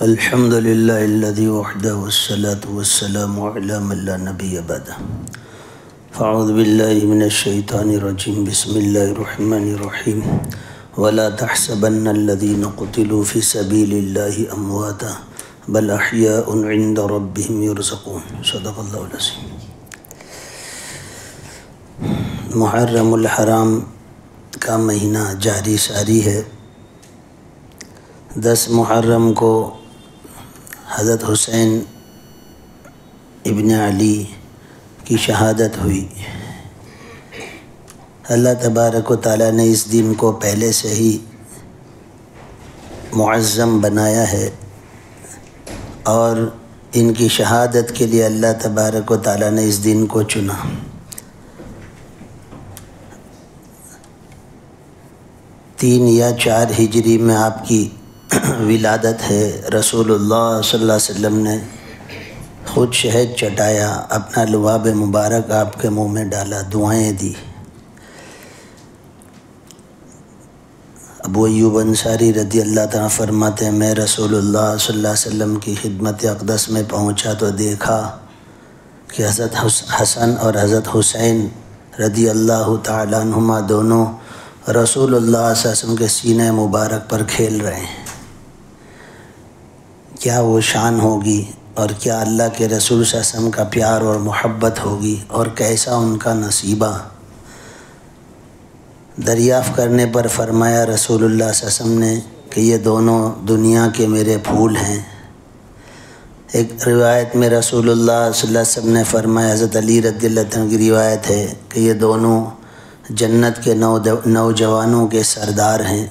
الحمد للہ الذی وحدہ والصلاة والسلام علی من لا نبی بعدہ فاعوذ باللہ من الشیطان الرجیم بسم اللہ الرحمن الرحیم ولا تحسبن الذین قتلوا فی سبیل اللہ امواتا بل احیاء عند ربهم یرزقون صدق اللہ العظیم۔ محرم الحرام کا مہینہ جاری ساری ہے۔ 10 محرم کو حضرت حسین ابن علی کی شہادت ہوئی۔ اللہ تبارک و تعالیٰ نے اس دن کو پہلے سے ہی معظم بنایا ہے اور ان کی شہادت کے لیے اللہ تبارک و تعالیٰ نے اس دن کو چنا۔ تین یا 4 ہجری میں آپ کی ولادت ہے۔ رسول اللہ صلی اللہ علیہ وسلم نے خود شہد چٹایا، اپنا لباب مبارک آپ کے منہ میں ڈالا، دعائیں دی۔ ابو ایوب انصاری رضی اللہ تعالیٰ فرماتے ہیں، میں رسول اللہ صلی اللہ علیہ وسلم کی خدمت اقدس میں پہنچا تو دیکھا کہ حضرت حسن اور حضرت حسین رضی اللہ تعالیٰ عنہما دونوں رسول اللہ صلی اللہ علیہ وسلم کے سینہ مبارک پر کھیل رہے ہیں۔ کیا وہ شان ہوگی اور کیا اللہ کے رسول صلی اللہ علیہ وسلم کا پیار اور محبت ہوگی اور کیسا ان کا نصیبہ۔ دریافت کرنے پر فرمایا رسول اللہ صلی اللہ علیہ وسلم نے کہ یہ دونوں دنیا کے میرے پھول ہیں۔ ایک روایت میں رسول اللہ صلی اللہ علیہ وسلم نے فرمایا، حضرت علی رضی اللہ عنہ کی روایت ہے کہ یہ دونوں جنت کے نوجوانوں کے سردار ہیں۔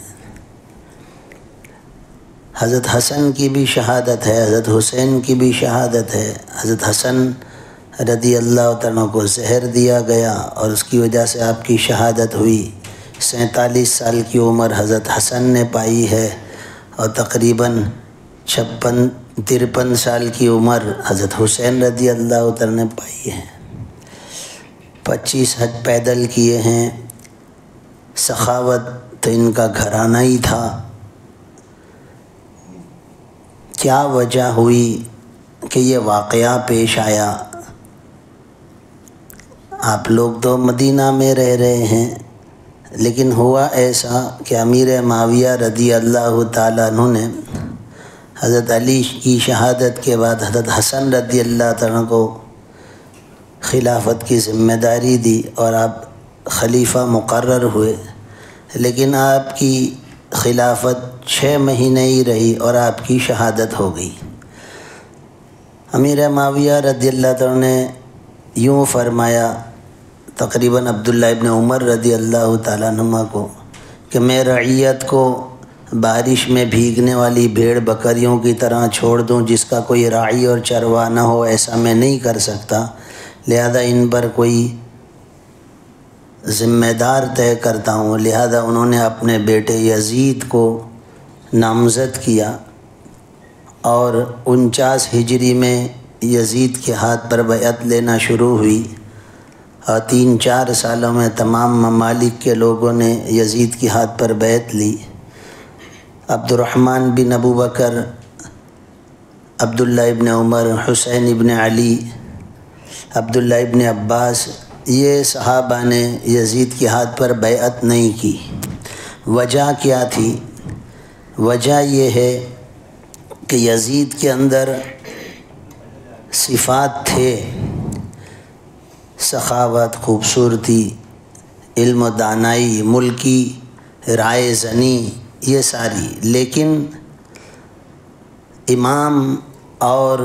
حضرت حسن کی بھی شہادت ہے، حضرت حسین کی بھی شہادت ہے۔ حضرت حسن رضی اللہ تعالیٰ کو زہر دیا گیا اور اس کی وجہ سے آپ کی شہادت ہوئی۔ 47 سال کی عمر حضرت حسن نے پائی ہے اور تقریباً 53 سال کی عمر حضرت حسین رضی اللہ تعالیٰ نے پائی ہے۔ 25 حج پیدل کیے ہیں۔ سخاوت تو ان کا گھرانہ ہی تھا۔ کیا وجہ ہوئی کہ یہ واقعہ پیش آیا؟ آپ لوگ تو مدینہ میں رہ رہے ہیں، لیکن ہوا ایسا کہ امیر معاویہ رضی اللہ تعالیٰ عنہ نے حضرت علی کی شہادت کے بعد حضرت حسن رضی اللہ تعالیٰ کو خلافت کی ذمہ داری دی اور آپ خلیفہ مقرر ہوئے، لیکن آپ کی خلافت 6 مہینے ہی رہی اور آپ کی شہادت ہو گئی۔ امیر معاویہ رضی اللہ تعالیٰ نے یوں فرمایا تقریباً عبداللہ ابن عمر رضی اللہ تعالیٰ عنہ کو کہ میں رعیت کو بارش میں بھیگنے والی بھیڑ بکریوں کی طرح چھوڑ دوں، جس کا کوئی راعی اور چرواہ نہ ہو، ایسا میں نہیں کر سکتا، لہذا ان پر کوئی ذمہ دار طے کرتا ہوں۔ لہذا انہوں نے اپنے بیٹے یزید کو نامزد کیا اور 49 ہجری میں یزید کے ہاتھ پر بیعت لینا شروع ہوئی اور 3-4 سالوں میں تمام ممالک کے لوگوں نے یزید کے ہاتھ پر بیعت لی۔ عبد الرحمن بن ابو بکر، عبداللہ ابن عمر، حسین ابن علی، عبداللہ ابن عباس، یہ صحابہ نے یزید کے ہاتھ پر بیعت نہیں کی۔ وجہ کیا تھی؟ وجہ یہ ہے کہ یزید کے اندر صفات تھے، سخاوت، خوبصورتی، علم و دانائی، ملکی رائے زنی، یہ ساری، لیکن امام اور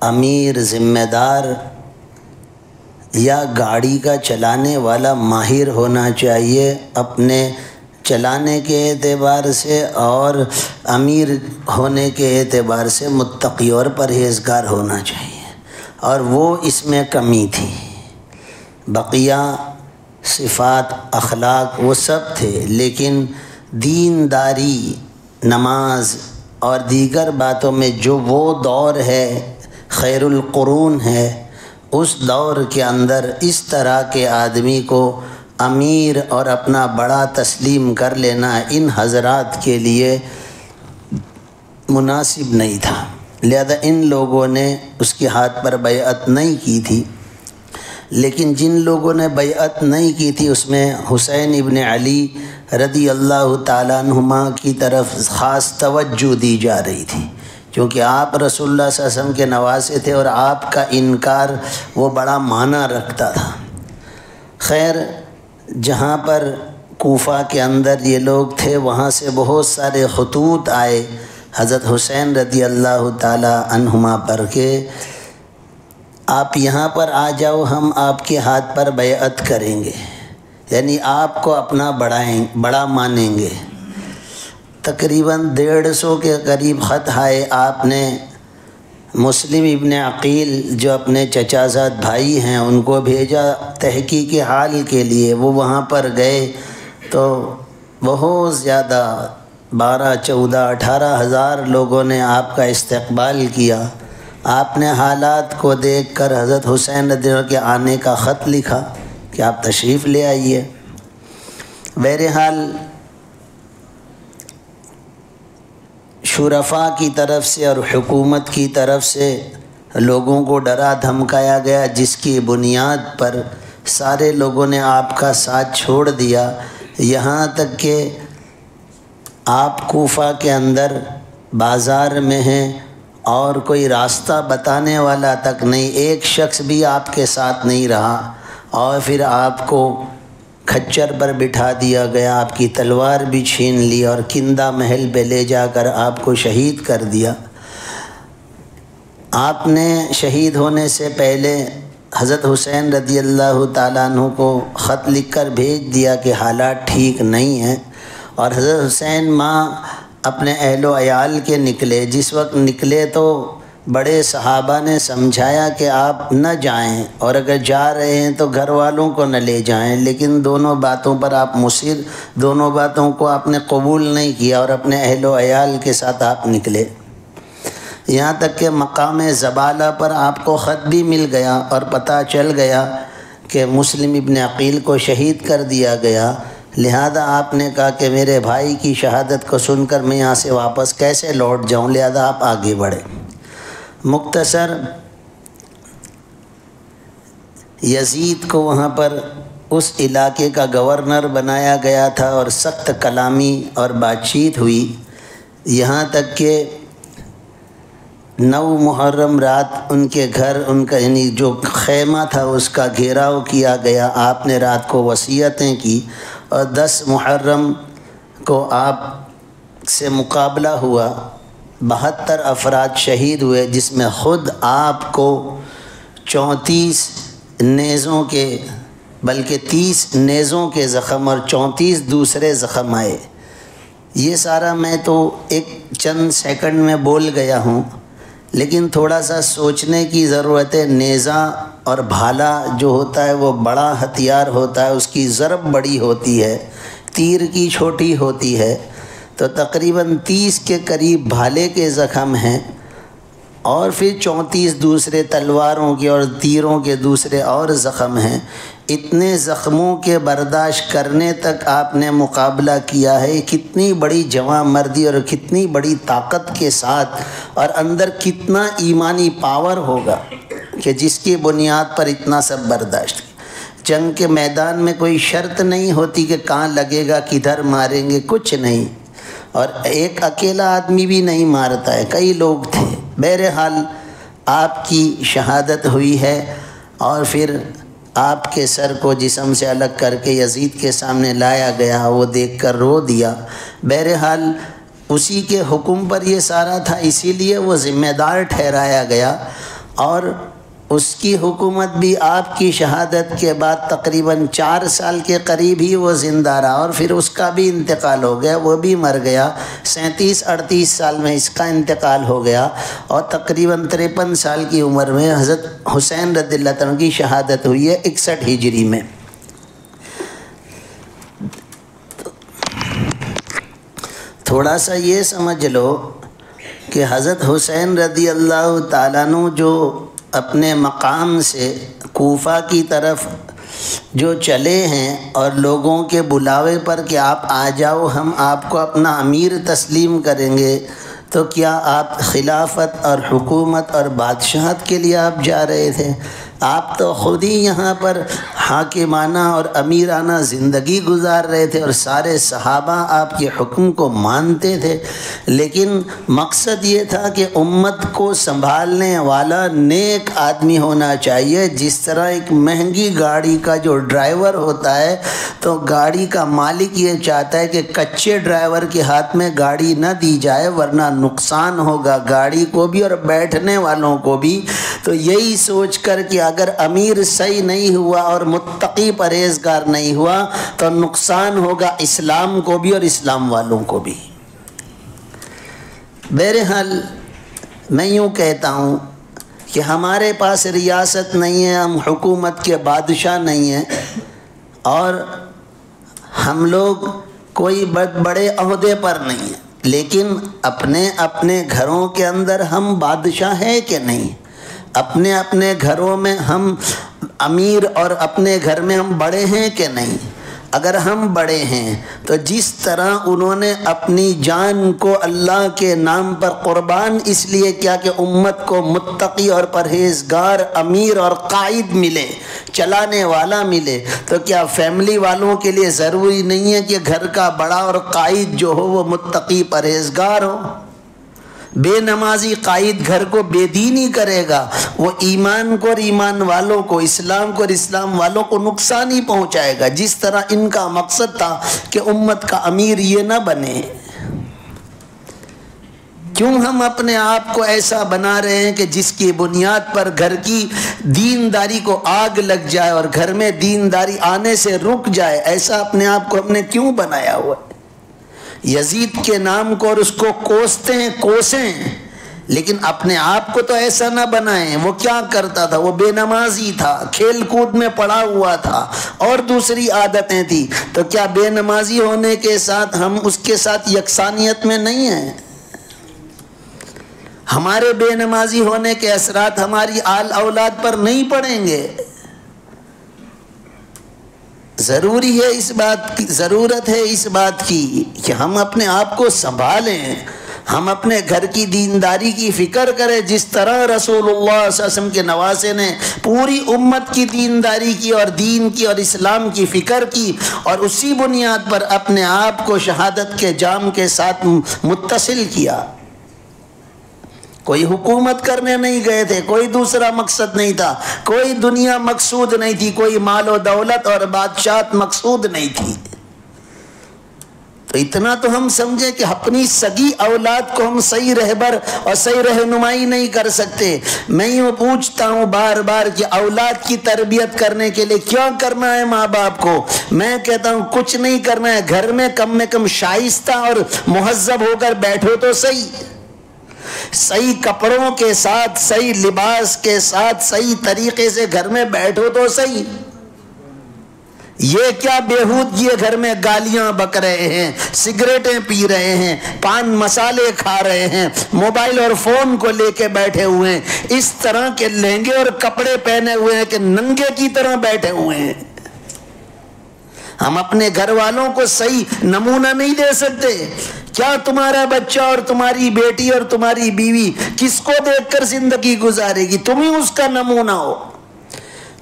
امیر ذمہ دار یا گاڑی کا چلانے والا ماہر ہونا چاہیے اپنے چلانے کے اعتبار سے، اور امیر ہونے کے اعتبار سے متقی اور پرہیزگار ہونا چاہیے، اور وہ اس میں کمی تھی۔ بقیہ صفات، اخلاق وہ سب تھے، لیکن دینداری، نماز اور دیگر باتوں میں جو وہ دور ہے، خیر القرون ہے، اس دور کے اندر اس طرح کے آدمی کو امیر اور اپنا بڑا تسلیم کر لینا ان حضرات کے لیے مناسب نہیں تھا، لہذا ان لوگوں نے اس کے ہاتھ پر بیعت نہیں کی تھی۔ لیکن جن لوگوں نے بیعت نہیں کی تھی اس میں حسین ابن علی رضی اللہ تعالیٰ عنہما کی طرف خاص توجہ دی جا رہی تھی، کیونکہ آپ رسول اللہ صلی اللہ علیہ وسلم کے نواسے تھے اور آپ کا انکار وہ بڑا معنی رکھتا تھا۔ خیر، جہاں پر کوفہ کے اندر یہ لوگ تھے وہاں سے بہت سارے خطوط آئے حضرت حسین رضی اللہ تعالیٰ عنہما پر کہ آپ یہاں پر آ جاؤ، ہم آپ کے ہاتھ پر بیعت کریں گے، یعنی آپ کو اپنا بڑا مانیں گے۔ تقریباً 150 کے قریب خط آئے۔ آپ نے مسلم ابن عقیل جو اپنے چچا زاد بھائی ہیں ان کو بھیجا تحقیق حال کے لیے۔ وہ وہاں پر گئے تو بہت زیادہ 12، 14، 18 ہزار لوگوں نے آپ کا استقبال کیا۔ آپ نے حالات کو دیکھ کر حضرت حسین رضی اللہ عنہ کے آنے کا خط لکھا کہ آپ تشریف لے آئیے۔ بہرحال شرفاء کی طرف سے اور حکومت کی طرف سے لوگوں کو ڈرا دھمکایا گیا، جس کی بنیاد پر سارے لوگوں نے آپ کا ساتھ چھوڑ دیا، یہاں تک کہ آپ کوفہ کے اندر بازار میں ہیں اور کوئی راستہ بتانے والا تک نہیں، ایک شخص بھی آپ کے ساتھ نہیں رہا، اور پھر آپ کو کھچر پر بٹھا دیا گیا، آپ کی تلوار بھی چھین لی اور کندہ محل پہ لے جا کر آپ کو شہید کر دیا۔ آپ نے شہید ہونے سے پہلے حضرت حسین رضی اللہ تعالیٰ عنہ کو خط لکھ کر بھیج دیا کہ حالات ٹھیک نہیں ہیں، اور حضرت حسین ماں اپنے اہل و عیال کے نکلے۔ جس وقت نکلے تو بڑے صحابہ نے سمجھایا کہ آپ نہ جائیں، اور اگر جا رہے ہیں تو گھر والوں کو نہ لے جائیں، لیکن دونوں باتوں پر آپ مصر، دونوں باتوں کو آپ نے قبول نہیں کیا اور اپنے اہل و عیال کے ساتھ آپ نکلے۔ یہاں تک کہ مقام زبالہ پر آپ کو خط بھی مل گیا اور پتہ چل گیا کہ مسلم ابن عقیل کو شہید کر دیا گیا۔ لہذا آپ نے کہا کہ میرے بھائی کی شہادت کو سن کر میں یہاں سے واپس کیسے لوٹ جاؤں، لہذا آپ آگے بڑھے۔ مختصر یزید کو وہاں پر اس علاقے کا گورنر بنایا گیا تھا اور سخت کلامی اور بات چیت ہوئی، یہاں تک کہ 9 محرم رات ان کے گھر، ان کا یعنی جو خیمہ تھا اس کا گھیراؤ کیا گیا۔ آپ نے رات کو وصیتیں کی، اور 10 محرم کو آپ سے مقابلہ ہوا، 72 افراد شہید ہوئے، جس میں خود آپ کو 34 نیزوں کے بلکہ 30 نیزوں کے زخم اور 34 دوسرے زخم آئے۔ یہ سارا میں تو ایک چند سیکنڈ میں بول گیا ہوں، لیکن تھوڑا سا سوچنے کی ضرورت ہے۔ نیزہ اور بھالا جو ہوتا ہے وہ بڑا ہتھیار ہوتا ہے، اس کی ضرب بڑی ہوتی ہے، تیر کی چھوٹی ہوتی ہے، تو تقریباً 30 کے قریب بھالے کے زخم ہیں، اور پھر 34 دوسرے تلواروں کے اور تیروں کے دوسرے اور زخم ہیں۔ اتنے زخموں کے برداشت کرنے تک آپ نے مقابلہ کیا ہے۔ کتنی بڑی جواں مردی اور کتنی بڑی طاقت کے ساتھ، اور اندر کتنا ایمانی پاور ہوگا کہ جس کی بنیاد پر اتنا سب برداشت۔ جنگ کے میدان میں کوئی شرط نہیں ہوتی کہ کہاں لگے گا، کدھر ماریں گے، کچھ نہیں، اور ایک اکیلا آدمی بھی نہیں مارتا ہے، کئی لوگ تھے۔ بہرحال آپ کی شہادت ہوئی ہے، اور پھر آپ کے سر کو جسم سے الگ کر کے یزید کے سامنے لایا گیا، وہ دیکھ کر رو دیا۔ بہرحال اسی کے حکم پر یہ سارا تھا، اسی لیے وہ ذمہ دار ٹھہرایا گیا، اور اس کی حکومت بھی آپ کی شہادت کے بعد تقریباً 4 سال کے قریب ہی وہ زندہ رہا، اور پھر اس کا بھی انتقال ہو گیا، وہ بھی مر گیا۔ 37-38 سال میں اس کا انتقال ہو گیا، اور تقریباً 53 سال کی عمر میں حضرت حسین رضی اللہ عنہ کی شہادت ہوئی ہے 61 ہجری میں۔ تھوڑا سا یہ سمجھ لو کہ حضرت حسین رضی اللہ تعالیٰ عنہ جو اپنے مقام سے کوفہ کی طرف جو چلے ہیں، اور لوگوں کے بلاوے پر کہ آپ آ جاؤ، ہم آپ کو اپنا امیر تسلیم کریں گے، تو کیا آپ خلافت اور حکومت اور بادشاہت کے لیے آپ جا رہے تھے؟ آپ تو خود ہی یہاں پر حاکمانہ اور امیرانہ زندگی گزار رہے تھے اور سارے صحابہ آپ کے حکم کو مانتے تھے، لیکن مقصد یہ تھا کہ امت کو سنبھالنے والا نیک آدمی ہونا چاہیے۔ جس طرح ایک مہنگی گاڑی کا جو ڈرائیور ہوتا ہے تو گاڑی کا مالک یہ چاہتا ہے کہ کچے ڈرائیور کے ہاتھ میں گاڑی نہ دی جائے ورنہ نقصان ہوگا گاڑی کو بھی اور بیٹھنے والوں کو بھی۔ تو یہی سوچ کر کہ اگر امیر صحیح نہیں ہوا اور متقی پرہیزگار نہیں ہوا تو نقصان ہوگا اسلام کو بھی اور اسلام والوں کو بھی۔ بہرحال میں یوں کہتا ہوں کہ ہمارے پاس ریاست نہیں ہے، ہم حکومت کے بادشاہ نہیں ہیں، اور ہم لوگ کوئی بڑے عہدے پر نہیں ہیں، لیکن اپنے اپنے گھروں کے اندر ہم بادشاہ ہیں کہ نہیں؟ اپنے اپنے گھروں میں ہم امیر اور اپنے گھر میں ہم بڑے ہیں کہ نہیں؟ اگر ہم بڑے ہیں تو جس طرح انہوں نے اپنی جان کو اللہ کے نام پر قربان اس لیے کیا کہ امت کو متقی اور پرہیزگار امیر اور قائد ملے، چلانے والا ملے، تو کیا فیملی والوں کے لیے ضروری نہیں ہے کہ گھر کا بڑا اور قائد جو ہو وہ متقی پرہیزگار ہو؟ بے نمازی قائد گھر کو بے دینی کرے گا، وہ ایمان کو اور ایمان والوں کو، اسلام کو اور اسلام والوں کو نقصان ہی پہنچائے گا، جس طرح ان کا مقصد تھا کہ امت کا امیر یہ نہ بنے۔ کیوں ہم اپنے آپ کو ایسا بنا رہے ہیں کہ جس کی بنیاد پر گھر کی دینداری کو آگ لگ جائے اور گھر میں دینداری آنے سے رک جائے؟ ایسا اپنے آپ کو ہم نے کیوں بنایا ہوا ہے؟ یزید کے نام کو اور اس کو کوستے ہیں، کوسیں، لیکن اپنے آپ کو تو ایسا نہ بنائیں۔ وہ کیا کرتا تھا؟ وہ بے نمازی تھا، کھیل کود میں پڑا ہوا تھا اور دوسری عادتیں تھی، تو کیا بے نمازی ہونے کے ساتھ ہم اس کے ساتھ یکسانیت میں نہیں ہیں؟ ہمارے بے نمازی ہونے کے اثرات ہماری آل اولاد پر نہیں پڑیں گے؟ ضروری ہے اس بات کی، ضرورت ہے اس بات کی کہ ہم اپنے آپ کو سنبھالیں، ہم اپنے گھر کی دینداری کی فکر کریں، جس طرح رسول اللہ صلی اللہ علیہ وسلم کے نواسے نے پوری امت کی دینداری کی اور دین کی اور اسلام کی فکر کی، اور اسی بنیاد پر اپنے آپ کو شہادت کے جام کے ساتھ متصل کیا۔ کوئی حکومت کرنے نہیں گئے تھے، کوئی دوسرا مقصد نہیں تھا، کوئی دنیا مقصود نہیں تھی، کوئی مال و دولت اور بادشاہت مقصود نہیں تھی۔ تو اتنا تو ہم سمجھے کہ اپنی سگی اولاد کو ہم صحیح رہبر اور صحیح رہنمائی نہیں کر سکتے۔ میں یوں پوچھتا ہوں بار بار کہ اولاد کی تربیت کرنے کے لیے کیا کرنا ہے ماں باپ کو؟ میں کہتا ہوں کچھ نہیں کرنا ہے، گھر میں کم شائستہ اور مہذب ہو کر بیٹھو تو صحیح کپڑوں کے ساتھ، صحیح لباس کے ساتھ، صحیح طریقے سے گھر میں بیٹھو تو صحیح۔ یہ کیا بےہودگی گھر میں گالیاں بک رہے ہیں، سگریٹیں پی رہے ہیں، پان مسالے کھا رہے ہیں، موبائل اور فون کو لے کے بیٹھے ہوئے ہیں، اس طرح کے لہنگے اور کپڑے پہنے ہوئے ہیں کہ ننگے کی طرح بیٹھے ہوئے ہیں۔ ہم اپنے گھر والوں کو صحیح نمونہ نہیں دے سکتے؟ کیا تمہارا بچہ اور تمہاری بیٹی اور تمہاری بیوی کس کو دیکھ کر زندگی گزارے گی؟ تم ہی اس کا نمونہ ہو۔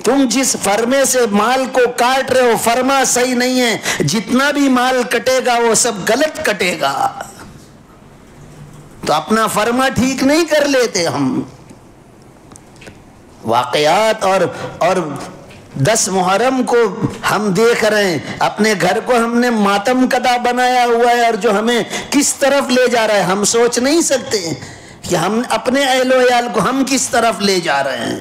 تم جس فرمے سے مال کو کاٹ رہے ہو، فرما صحیح نہیں ہے، جتنا بھی مال کٹے گا وہ سب غلط کٹے گا، تو اپنا فرما ٹھیک نہیں کر لیتے ہم۔ واقعات اور 10 محرم کو ہم دیکھ رہے ہیں، اپنے گھر کو ہم نے ماتم کدا بنایا ہوا ہے، اور جو ہمیں کس طرف لے جا رہا ہے ہم سوچ نہیں سکتے کہ ہم اپنے اہل و عیال کو ہم کس طرف لے جا رہے ہیں۔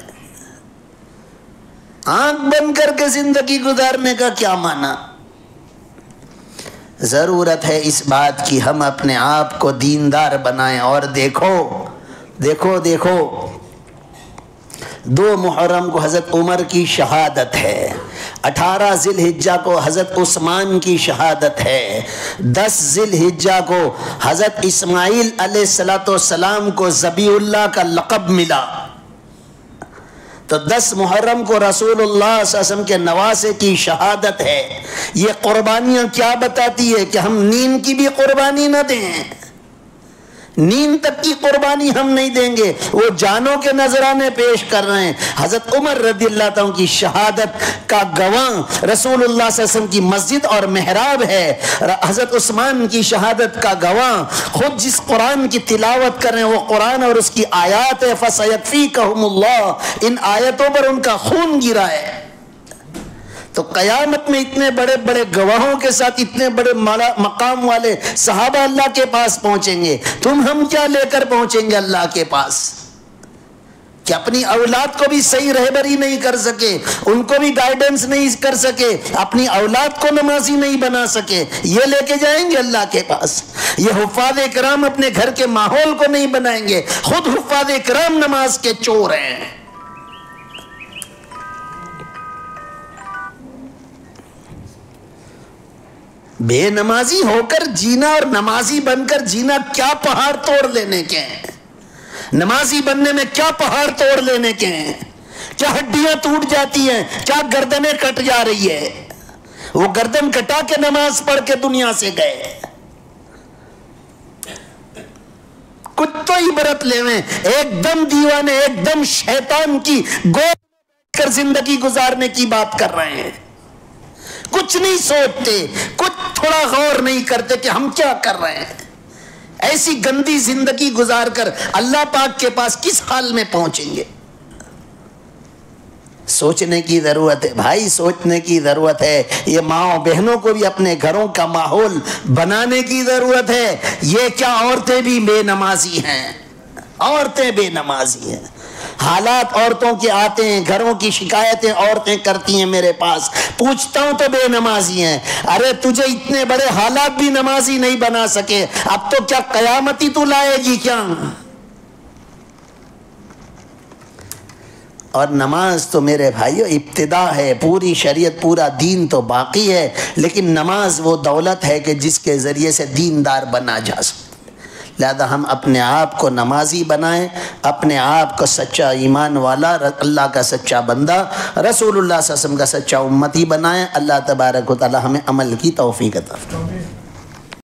آنکھ بند کر کے زندگی گزارنے کا کیا معنی؟ ضرورت ہے اس بات کی ہم اپنے آپ کو دیندار بنائیں۔ اور دیکھو 2 محرم کو حضرت عمر کی شہادت ہے، 18 ذی الحجہ کو حضرت عثمان کی شہادت ہے، 10 ذی الحجہ کو حضرت اسماعیل علیہ السلام کو ذبیح اللہ کا لقب ملا، تو 10 محرم کو رسول اللہ صلی اللہ علیہ وسلم کے نواسے کی شہادت ہے۔ یہ قربانیاں کیا بتاتی ہے کہ ہم نیند کی بھی قربانی نہ دیں، نیند تک کی قربانی ہم نہیں دیں گے، وہ جانوں کے نذرانے پیش کر رہے ہیں۔ حضرت عمر رضی اللہ عنہ کی شہادت کا گواہ رسول اللہ صلی اللہ علیہ وسلم کی مسجد اور محراب ہے۔ حضرت عثمان کی شہادت کا گواہ خود جس قرآن کی تلاوت کر رہے ہیں وہ قرآن اور اس کی آیات ہے۔ فَسَيَكْفِيكَهُمُ اللَّهُ، ان آیتوں پر ان کا خون گرا ہے۔ تو قیامت میں اتنے بڑے بڑے گواہوں کے ساتھ اتنے بڑے مقام والے صحابہ اللہ کے پاس پہنچیں گے، ہم کیا لے کر پہنچیں گے اللہ کے پاس؟ کہ اپنی اولاد کو بھی صحیح رہبری نہیں کر سکے، ان کو بھی گائیڈنس نہیں کر سکے، اپنی اولاد کو نمازی نہیں بنا سکے، یہ لے کے جائیں گے اللہ کے پاس؟ یہ حفاظ کرام اپنے گھر کے ماحول کو نہیں بنائیں گے، خود حفاظ کرام نماز کے چور ہیں۔ بے نمازی ہو کر جینا اور نمازی بن کر جینا کیا پہاڑ توڑ لینے کے ہیں؟ نمازی بننے میں کیا پہاڑ توڑ لینے کے ہیں؟ کیا ہڈیاں ٹوٹ جاتی ہیں؟ کیا گردنیں کٹ جا رہی ہے؟ وہ گردن کٹا کے نماز پڑھ کے دنیا سے گئے۔ کچھ تو عبرت لیویں، ایک دم دیوانے، ایک دم شیطان کی گود میں بیٹھ کر زندگی گزارنے کی بات کر رہے ہیں۔ کچھ نہیں سوچتے، کچھ تھوڑا غور نہیں کرتے کہ ہم کیا کر رہے ہیں۔ ایسی گندی زندگی گزار کر اللہ پاک کے پاس کس حال میں پہنچیں گے؟ سوچنے کی ضرورت ہے بھائی، سوچنے کی ضرورت ہے۔ یہ ماں بہنوں کو بھی اپنے گھروں کا ماحول بنانے کی ضرورت ہے۔ یہ کیا عورتیں بھی بے نمازی ہیں؟ عورتیں بے نمازی ہیں۔ حالات عورتوں کے آتے ہیں، گھروں کی شکایتیں عورتیں کرتی ہیں میرے پاس، پوچھتا ہوں تو بے نمازی ہیں۔ ارے تجھے اتنے بڑے حالات بھی نمازی نہیں بنا سکے، اب تو کیا قیامتی تو لائے گی کیا؟ اور نماز تو میرے بھائیو ابتدا ہے، پوری شریعت پورا دین تو باقی ہے، لیکن نماز وہ دولت ہے کہ جس کے ذریعے سے دیندار بنا جا سکتا۔ لہذا ہم اپنے آپ کو نمازی بنائیں، اپنے آپ کو سچا ایمان والا، اللہ کا سچا بندہ، رسول اللہ صلی اللہ علیہ وسلم کا سچا امتی بنائیں۔ اللہ تبارک و تعالی ہمیں عمل کی توفیق عطا فرمائے۔